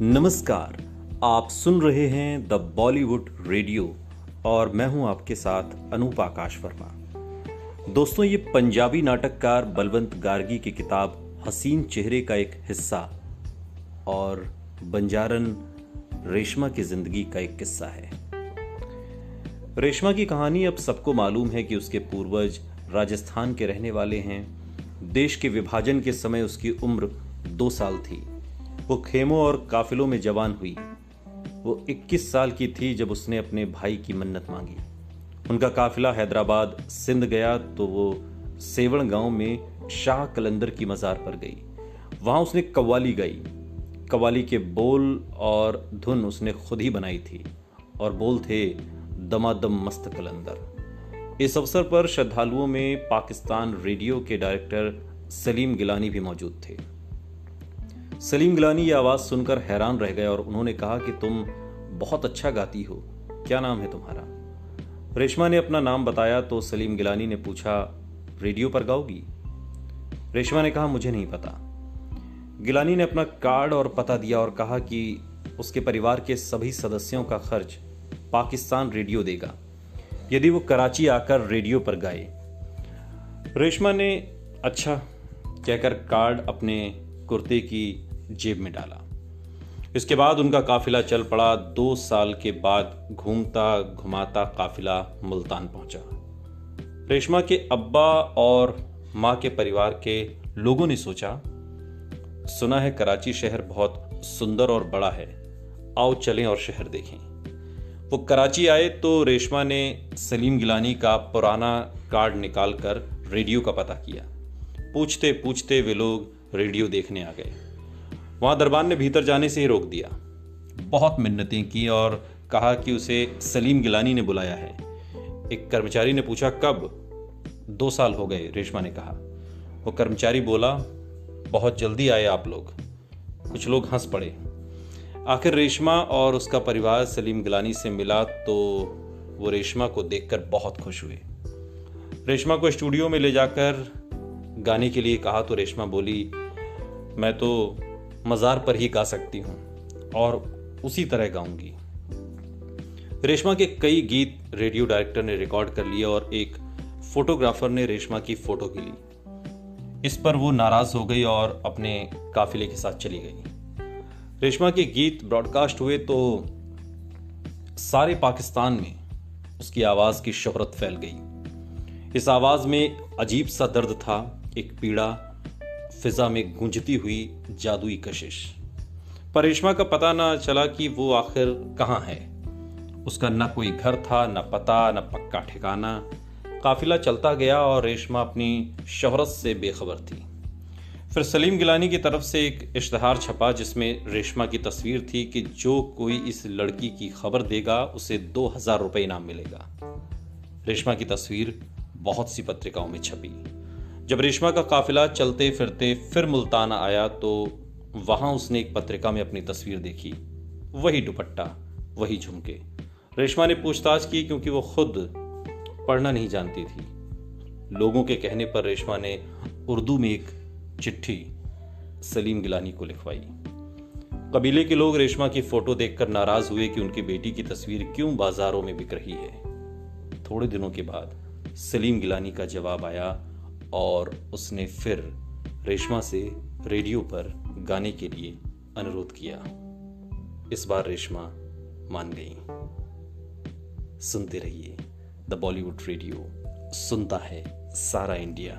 नमस्कार। आप सुन रहे हैं द बॉलीवुड रेडियो और मैं हूं आपके साथ अनूप आकाश वर्मा। दोस्तों, ये पंजाबी नाटककार बलवंत गार्गी की किताब हसीन चेहरे का एक हिस्सा और बंजारन रेशमा की जिंदगी का एक किस्सा है। रेशमा की कहानी अब सबको मालूम है कि उसके पूर्वज राजस्थान के रहने वाले हैं। देश के विभाजन के समय उसकी उम्र 2 साल थी। वो खेमों और काफिलों में जवान हुई। वो 21 साल की थी जब उसने अपने भाई की मन्नत मांगी। उनका काफिला हैदराबाद सिंध गया तो वो सेवण गांव में शाह कलंदर की मज़ार पर गई। वहां उसने कव्वाली गाई। कव्वाली के बोल और धुन उसने खुद ही बनाई थी और बोल थे दमादम मस्त कलंदर। इस अवसर पर श्रद्धालुओं में पाकिस्तान रेडियो के डायरेक्टर सलीम गिलानी भी मौजूद थे। सलीम गिलानी ये आवाज़ सुनकर हैरान रह गए और उन्होंने कहा कि तुम बहुत अच्छा गाती हो, क्या नाम है तुम्हारा? रेशमा ने अपना नाम बताया तो सलीम गिलानी ने पूछा, रेडियो पर गाओगी? रेशमा ने कहा, मुझे नहीं पता। गिलानी ने अपना कार्ड और पता दिया और कहा कि उसके परिवार के सभी सदस्यों का खर्च पाकिस्तान रेडियो देगा यदि वो कराची आकर रेडियो पर गाए। रेशमा ने अच्छा कहकर कार्ड अपने कुर्ते की जेब में डाला। इसके बाद उनका काफिला चल पड़ा। 2 साल के बाद घूमता घुमाता काफिला मुल्तान पहुंचा। रेशमा के अब्बा और माँ के परिवार के लोगों ने सोचा, सुना है कराची शहर बहुत सुंदर और बड़ा है, आओ चलें और शहर देखें। वो कराची आए तो रेशमा ने सलीम गिलानी का पुराना कार्ड निकालकर रेडियो का पता किया। पूछते पूछते वे लोग रेडियो देखने आ गए। वहां दरबान ने भीतर जाने से ही रोक दिया। बहुत मिन्नतें की और कहा कि उसे सलीम गिलानी ने बुलाया है। एक कर्मचारी ने पूछा, कब? 2 साल हो गए, रेशमा ने कहा। वो कर्मचारी बोला, बहुत जल्दी आए आप लोग। कुछ लोग हंस पड़े। आखिर रेशमा और उसका परिवार सलीम गिलानी से मिला तो वो रेशमा को देखकर बहुत खुश हुए। रेशमा को स्टूडियो में ले जाकर गाने के लिए कहा तो रेशमा बोली, मैं तो मज़ार पर ही गा सकती हूँ और उसी तरह गाऊंगी। रेशमा के कई गीत रेडियो डायरेक्टर ने रिकॉर्ड कर लिए और एक फोटोग्राफर ने रेशमा की फोटो की ली। इस पर वो नाराज हो गई और अपने काफिले के साथ चली गई। रेशमा के गीत ब्रॉडकास्ट हुए तो सारे पाकिस्तान में उसकी आवाज की शोहरत फैल गई। इस आवाज में अजीब सा दर्द था, एक पीड़ा, फिजा में गूंजती हुई जादुई कशिश। पर रेशमा का पता ना चला कि वो आखिर कहाँ है। उसका न कोई घर था, न पता, न पक्का ठिकाना। काफिला चलता गया और रेशमा अपनी शोहरत से बेखबर थी। फिर सलीम गिलानी की तरफ से एक इश्तहार छपा जिसमें रेशमा की तस्वीर थी कि जो कोई इस लड़की की खबर देगा उसे 2000 रुपये इनाम मिलेगा। रेशमा की तस्वीर बहुत सी पत्रिकाओं में छपी। जब रेशमा का काफिला चलते फिरते फिर मुल्तान आया तो वहां उसने एक पत्रिका में अपनी तस्वीर देखी। वही दुपट्टा, वही झुमके। रेशमा ने पूछताछ की क्योंकि वो खुद पढ़ना नहीं जानती थी। लोगों के कहने पर रेशमा ने उर्दू में एक चिट्ठी सलीम गिलानी को लिखवाई। कबीले के लोग रेशमा की फोटो देखकर नाराज हुए कि उनकी बेटी की तस्वीर क्यों बाजारों में बिक रही है। थोड़े दिनों के बाद सलीम गिलानी का जवाब आया और उसने फिर रेशमा से रेडियो पर गाने के लिए अनुरोध किया। इस बार रेशमा मान गई। सुनते रहिए द बॉलीवुड रेडियो, सुनता है सारा इंडिया।